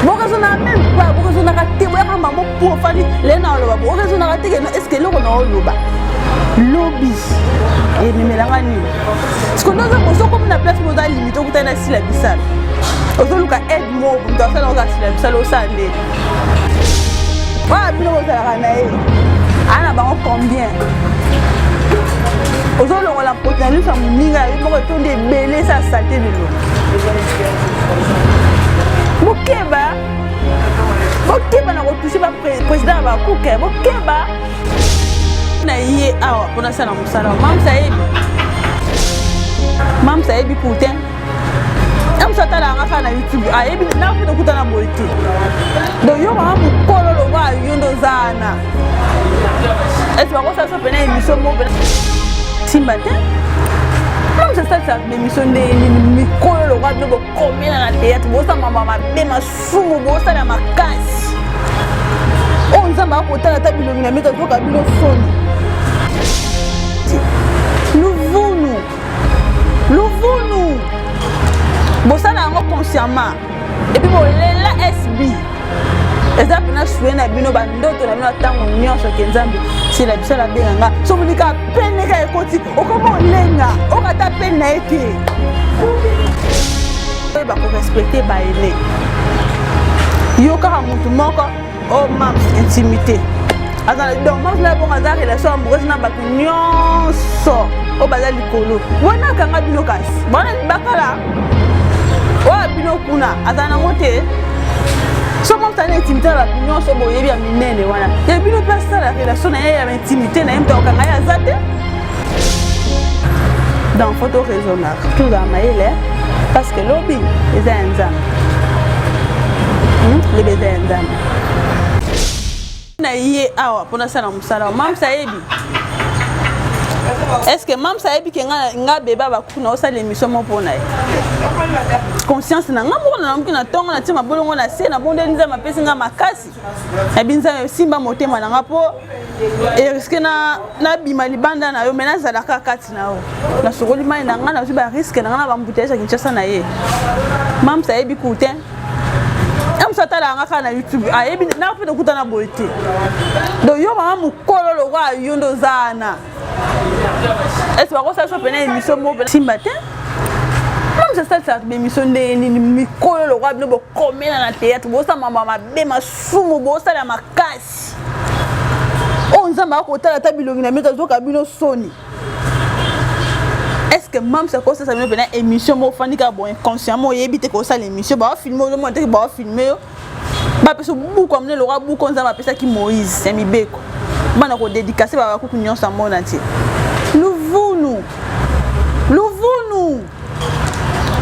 bokazo na même pas bokazo na raté boya kama mo pour fali le na loba bokazo na raté est-ce que loko na loba lobby et memelanga ni ce qu'on doit poser comme na place mo za limite ko tana sila bisala ozoluka aide mo ndo sala oza sila bisala osande wa bino ozala na e ana bango combien ozolonga la potence sa muninga il faut retourner belé sa santé de l'eau Bokeba na retoucher ba président ba kuke Bokeba na yé awa pona sana musala mam saebi putain am satala ngaka na YouTube ayebi na futa kutana boiti do yo ba mukolo lo ba yondo zana est-ce que ça so pena émission mo simba te comme ça l'émission de micro le roi de combien dans la théâtre bosa mama bema sumu bosa na makasi on nzamba akota na tabilo na meka toka bilo soni Louvonu bosa na ngo consciemment et puis bolela SB ezap na soué na bino bandoto na bino tango nyonso kenzambe si la bisala benga so mulika pene ka ekoti okomo lenga okata pene na ete ba ko respecter ba ele yo ka mutu moko o mams intimité azana donc mams la bon azar relation amoureuse na ba nyonso o bazali kolo wana kanga bino kasi bana bakala wa bino kuna azana mote so mon tane intimité la opinion so boye bien minene wana ya bino place la relation na ya intimité na mta okanga ya zate dans photo raisonnable tout dans maïle parce que lobby les enzam les bezenzam na yé awa pona sana musala mam saebi est-ce que mam saebi ke nga beba ba kuna osala émission mo pona conscience na nga moko na mukina tongo na tima bolongo na se na bonde nza mapesi nga makasi na binza simba motema na nga po et risque na bima libanda na yo mena zalaka kati na yo na sokoli mai na nga na ba risque na nga na ba mbutesa kinchasa na ye mam saebi kutin am satala nga kana YouTube ayebi na fa kuta na boite do yo mama mukolo lo wa yondo zana est-ce que ça so pena émission mo simba te comme ça émission de micro le roi bino combien dans la théâtre bosa mama bema sumu bosa la makasi on nzamba akota la tabilo na meka zoka bino soni est-ce que même ça cause ça bino pena émission mo fanika bon inconsciemment yebite ko ça l'émission ba filmer le monter ba filmer ba peso bu comme le roi bu konza ba pesa ki Moïse Semibeko bana ko dédicacer ba ku nyonso mona ti Louvonu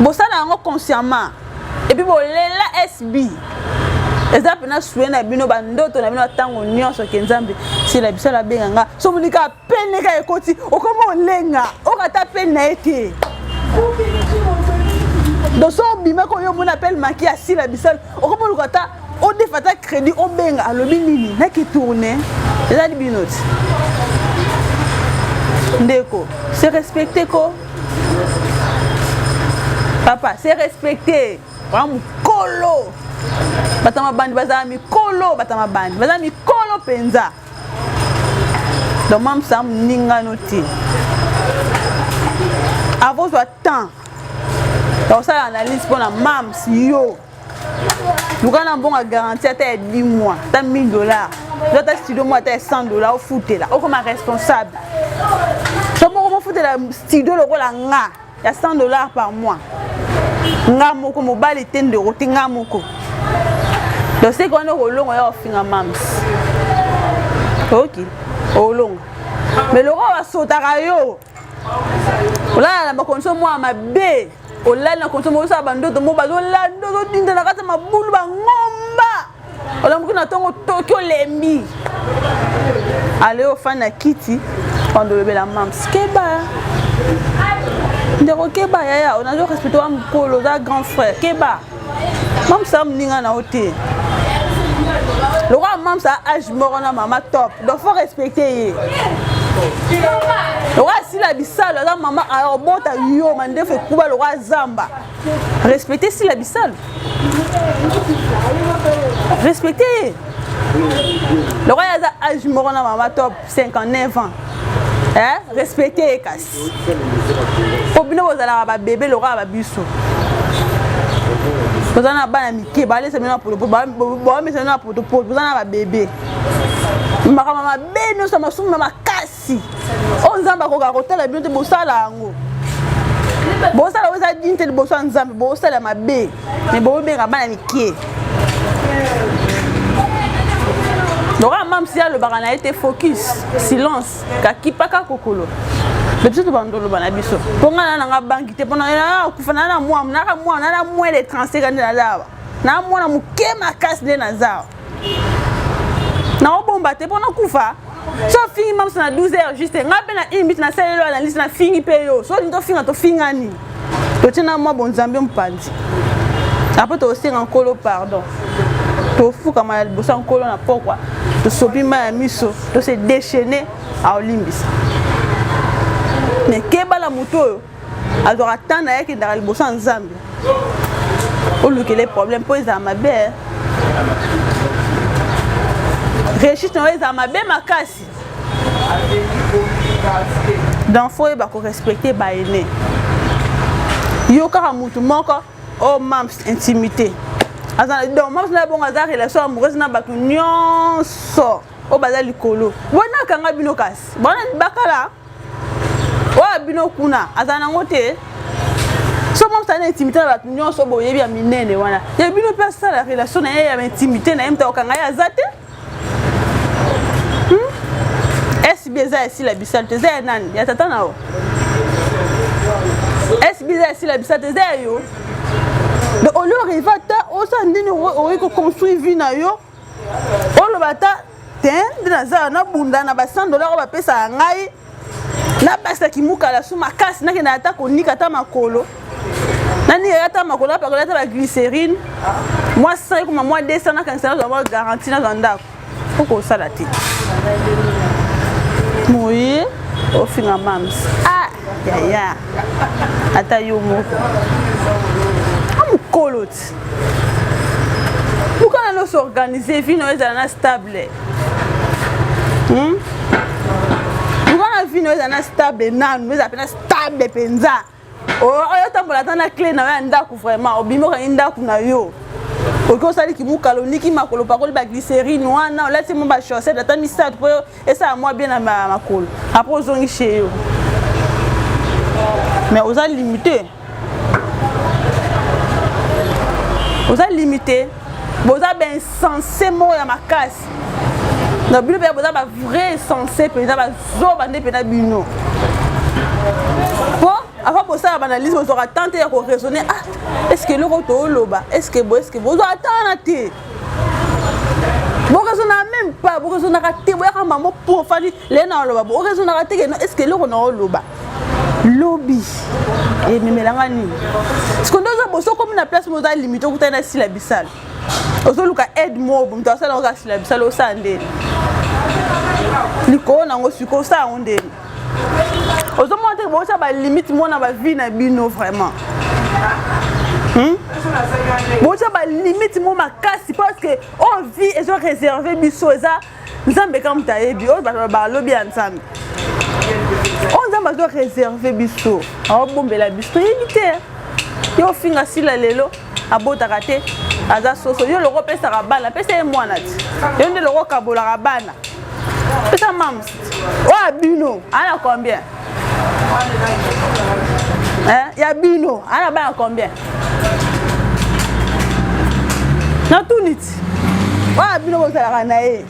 bosa na ngo consciemment et puis bolela SB ezap na soué na bino bandoto na bino tango nyonso kenzambe si la bisala benga so mulika pene ka ekoti okomo lenga okata pene na ete donc so bima ko yo mon appel maki a si la bisala okomo lukata o defata crédit o benga alobi nini na ki tourner ezali binoti ndeko c'est respecté ko papa c'est respecté vraiment kolo batama bandi bazami kolo batama bandi bazami kolo penza donc mam sam ninga noti avant soit temps donc ça analyse pour la mam si yo lukana bon à garantir ta 10 mois ta $1000 ta studio moi ta $100 au fouté là au comme responsable so mo fouté la studio le rôle nga il y a $100 par mois nga moko mobile tende rote nga moko donc c'est qu'on a rolongo ya ofinga mams OK rolongo mais le roi va sauter yo là la konso moi ma be ola na konso mo sa bandoto mo bazo la ndo dinda na kata mabulu ba ngomba ola mukina tongo Tokyo lembi allez au fan na kiti on doit la mams keba ndeko keba yaya on a dû respecter un polo da grand frère keba mam sam ninga na hotel le roi mam sa âge mort na mama top donc faut respecter Le roi si la bissale, la maman a rebota yo mande fait kuba le roi zamba. Respectez si la bissale. Respectez. Le roi a âge mort na maman top 59 ans. Hein? Respectez casse. Pour bien vous allez avoir bébé le roi va biso. Vous en avez un mike, balé c'est maintenant pour le mais c'est maintenant pour le vous en avez un bébé. Ma maman beno ça m'a soumé ma kasi. On zamba ko ga hotel bien te bosala ngo. Bosala oza dinte de bosala nzambe bosala mabe. Mais bo be ga bana mike. Donc même si le barana était focus, silence, kaki paka kokolo. Depuis tout bandolo bana biso. Ponga na nga banki te pona na kufana na moi de transfert na lawa. Na moi na muke makasi de na zao. Na obomba te pona kufa. So fingi mam na 12h juste ngabe na imite na sele na liste na fingi peyo. So ndo finga to fingani. To tina moi bon nzambe mpandi. Après to aussi encore pardon. To fu kama bosa nkolo na pourquoi. To sopi ma miso, to se déchaîner à Olimbisa. Mais keba la moto elle doit attendre avec dans le bossa ensemble. Au lieu que les problèmes posent à ma belle. Réussite à ma belle ma casse. Dans faut ba ko respecter ba aîné. Yo ka mutu moko o mams intimité. Azana donc mams na bon azar relation amoureuse na batu nyonso o bazali kolo. Bona kanga bino kasi. Bona bakala. Wa bino kuna azana ngote. So mams na intimité na batu nyonso boyebi ya minene wana. Ya bino pe ça la relation na ya intimité na mta okanga ya zate. SBZ ici la bissale te zé nani ya tata na o. SBZ ici la bissale te zé yo. De au lieu rivata o sa ndini o ko construire vie na yo. O lo bata ten de na za na bunda na ba $100 ba pesa ngai. Na basa kimuka la suma kasi na kena ata ko nika ta makolo. Nani ata makolo pa ko ata ba glycérine. Moi 100 comme moi 200 na kan ça va garantie na zanda. Faut ça la tête. Moi au final mams. Ah ya. Ata yo moko. Kolot. Pourquoi on doit s'organiser vie nous est stable? Pourquoi la vie nous est stable nan nous appelle stable penza. Oh yo tambola tana clé na ndako vraiment obimo ka ndako na yo. Oko sali ki mukalo niki makolo pakolo ba glycérine wana on laisse mon ba chaussette ata mi ça pour et ça moi bien na makolo. Après ozongi chez yo. Mais aux a limité. Vous avez limité, vous avez censé mourir à ma casse. Dans le but, vous avez vrai censé, vous avez zobandé pénabino. Bon, avant pour ça, l'analyse, vous aurez tenté de raisonner. Ah, est-ce que le retour est là? Est-ce que vous aurez attendez? Vous raisonnez même pas, vous raisonnez raté, vous avez maman pour faire les nains là-bas. Vous raisonnez raté, est-ce que le retour est là? Lobby et Mémélangani. Ce qu'on doit faire, comme une place, nous avons limité au côté de la syllabissale. Aussi, nous avons aide moi, nous avons la syllabissale au sein de l'icône, nous avons sucre au sein de aussi, moi, je vais limite moi dans ma vie, na bino vraiment. Moi, je vais limite moi ma casse parce que on vit et je réserve biso ça. Nous sommes comme taïbi, on va lobby ensemble. On doit réserver biso. On bombe la biso limité. Yo finga sila lelo abota raté aza soso yo le repé ça rabana pesa moi nati. Yo ndé le rokabola rabana. Pesa mams. Wa bino, ana combien? Hein? Ya bino, ana ba combien? Na tout nit. Wa bino ko sala na e.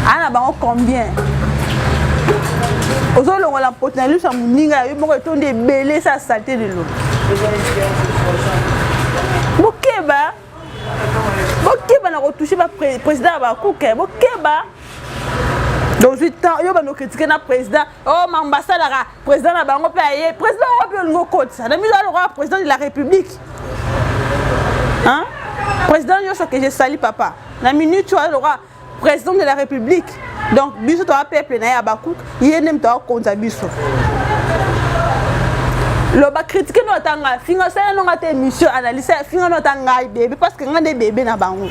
Ana ba combien? Aujourd'hui, on a la potence de moninga, il faut que tu belé sa saleté de l'eau. Bokeba, bokeba na retouché par président ba kuke, bokeba. Dans 8 ans, yo ba no critiquer na président. Oh, m'ambassade la président na bango paye, président on peut ngo côte ça. Na mise à l'ordre président de la République. Hein? Président yo ce que je salue papa. La minute tu as le roi président de la République. donc biso to peuple na ya bakouk yene mto konza biso lo ba critiquer no tanga finga ça no ngate émission analyse finga no tanga bébé parce que ngane bébé na bango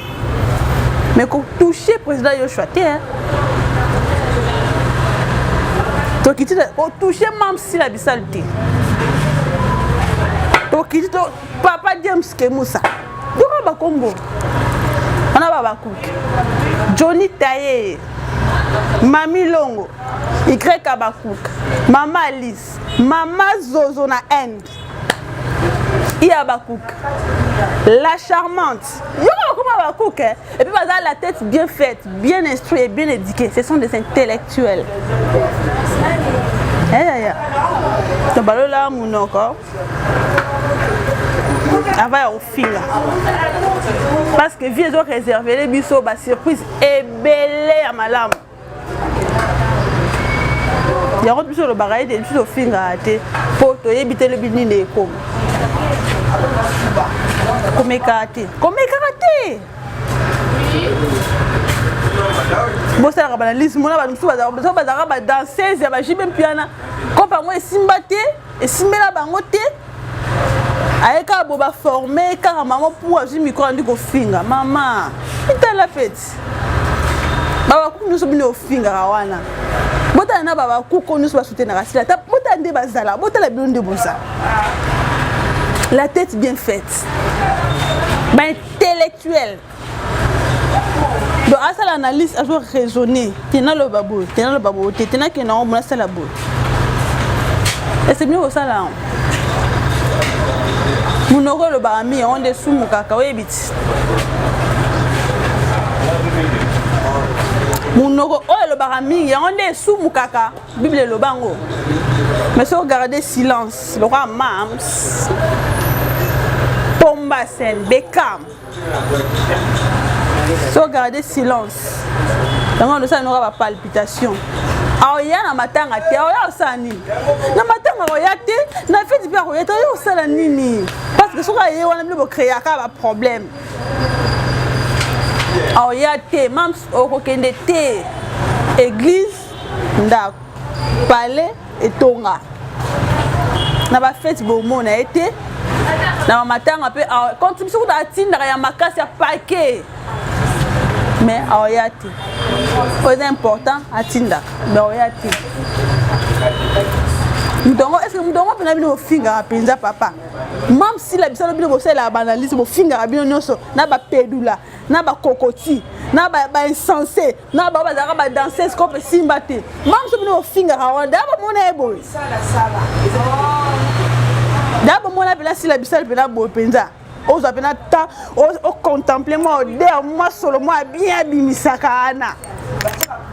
mais ko toucher président Yoshua te to kiti ko toucher même si la bisalté to kiti to papa James Kemusa doko ba kombo ana baba cook Johnny Taye Mami Longo Ikre Kabakouk Mama Alice Mama Zozo na End Iabakouk la charmante Bakouk et puis bazar la tête bien faite bien instruite et bien éduquée ce sont des intellectuels to balola munoko avant au fil parce que vie ont réservé les biso ba surprise et belé à malam ya rotu sur le bagaille de tout au fil raté pour to yebiter le bini ne comme karaté bon ça la banalise mona ba musu bazara ba danseuse ya ba jibe piana ko pa mo esimbate esimbela bango te ayeka boba formé car maman pour azui micro andi ko finga mama ita la fête baba ku nous bino finga wana bota na baba ku ko nous ba soutenir rasila ta bota nde bazala bota la bino nde boza la tête bien faite ba intellectuel donc à ça l'analyse à jouer raisonner tena le babo tena que non on ça la boue et c'est mieux ça là munoko le barami on de sous mukaka webit munoko oh le barami on de sous mukaka bible le bango mais si regardez silence le roi Mams Pomba Sen Beckham si regardez silence donc on ça n'aura pas palpitation alors il y a na matanga te oya osani na matanga oya te na fait bien oya te oya osala nini parce que soka ye wana bilo créer ka problème alors il y a te même okokende te église nda palais et tonga na ba fête bomo na été na matanga pe quand tu biso da tinda ya makasi ya paquet mais aoyati c'est important à tinda mais aoyati mudongo est-ce que mudongo pena bino finga penza papa même si la bisalo bino bosela la banalise bo finga bino nyonso na ba pedula na ba kokoti na ba insensé na ba bazaka ba danseuse ko pe simba te même si bino finga wanda ba mona ebo sala d'abord mona pena si la bisalo pena bo penza aux appena ta au contempler moi der moi solo moi bien bimisaka ana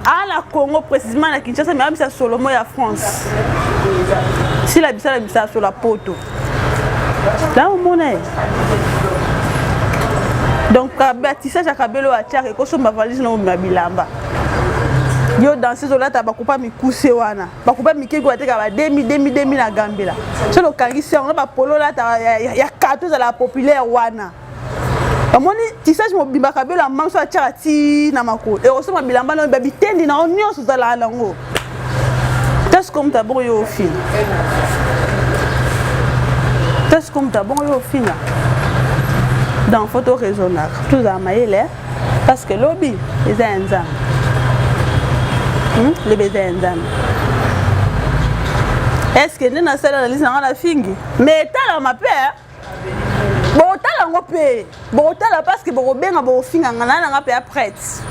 ala Congo précisément na Kinshasa mais même ça solo moi ya France si la bisala bisa sur la poto là au monnaie donc bâtissage à kabelo a tiare ko so ma valise no ma bilamba yo danser zo lata bakupa mikuse wana bakupa mikego ateka ba 2000 na gambela so lo kangisi on ba polo lata ya kato za la populaire wana amoni tissage mo bimba kabelo manso a tiara ti na mako e oso ma bilamba no ba bitendi na onyo so za la lango tas comme ta bon yo fin tas comme ta bon yo fin dans photo raisonnable tout à maïle parce que lobby les enza les bézenzam est-ce que nous avons la liste dans la fingi mais tala ma père bon tala ngopé bon tala parce que bon benga bon finga ngana nga pe prête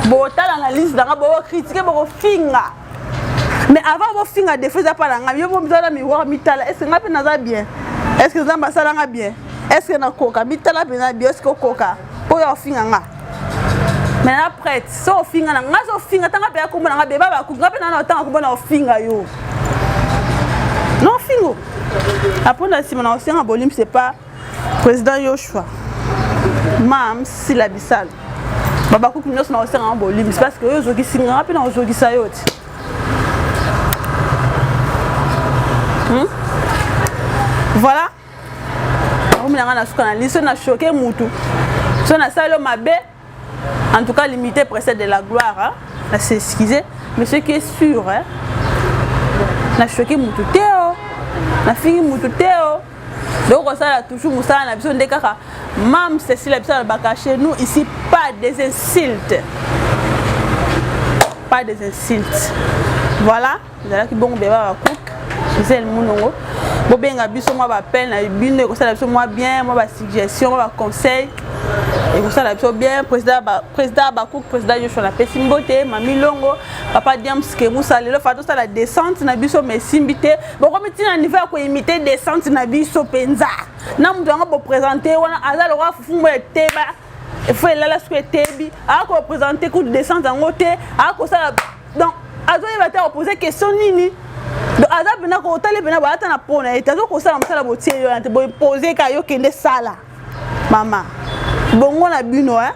bon tala la liste dans bon critiquer bon finga mais avant bon finga défaut ça pas nga yo bon bizala miroir mitala est-ce que nga pe naza bien est-ce que zamba sala nga bien est-ce que na koka mitala pe na bien est-ce que koka po yo finga nga mais après so finga na ngazo finga tanga pe akumba na beba ba kunga pe na tanga kumba finga yo non fingo après na sima na océan volume c'est pas président Yoshua Mams si la bisal baba ku kunyo na océan volume c'est parce que yo zoki singa pe na zoki sayoti voilà on me na suka na liso na choquer mutu so na salo mabe En tout cas, l'imité précède de la gloire. Hein? On s'est excusé. Mais ce qui est sûr, hein? On a choqué Moutoutéo. On a fini Moutoutéo. Donc, ça a toujours Moussa, on a besoin de caca. Même si la personne va chez nous, ici, pas des insultes. Pas des insultes. Voilà. Vous allez bon bébé à cook. Je sais le monde. Bon, bien, on va peine, moi bien, moi, suggestion, moi, conseil. Et vous savez bien, président Bakouk, président Joshua la Pessimbote, Mami Longo, papa Diams Kerousa, le fait ça la descente na biso mais simbité. Bon comme tu as niveau à imiter descente na biso penza. Na mu doit présenter wana azalo wa fufu mo teba. Il faut là ce que tebi, a ko présenter coup de descente en côté, a ko ça donc azo il va te poser question nini. Donc azab na ko tale bena ba atana pona et azo ko ça msala botie yo ante bo poser ka yo kende sala. Maman bongo na bino hein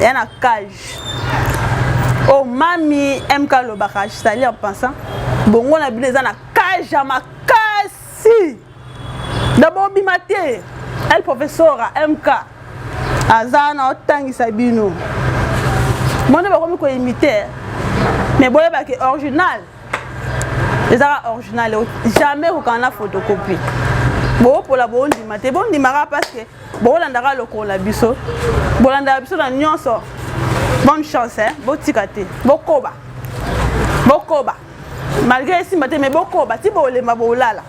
y a na cage oh mami MK le barrage c'est en pensant bongo na bino za na cage à ma kasi d'abord bimaté elle professeur MK azana otangi sabino mon ne va pas ko imiter mais boye ba ke original les original jamais aucun a photocopie bon pour la bonne dimate bon dimara parce que bon landara loko la biso bon landara biso na nyonso bonne chance hein botikate bokoba malgré si matin mais bokoba ti bolema bolala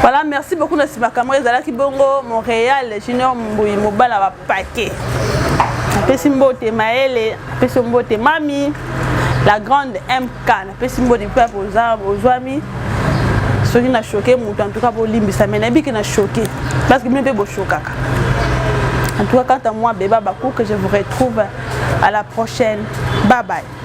voilà merci beaucoup na sima camera ezala ki bongo Montréal Junior Mbuyi mobala ba paquet pesi mbote maele pesi mbote mami la grande MK na pesi mbote peuple aux amis. Ce qui n'a choqué, en tout cas pour l'imbi, mais n'a qui n'a choqué. Parce que je ne peux pas choquer. En tout cas, quant à moi, Beba Bakou, que je vous retrouve à la prochaine. Bye bye.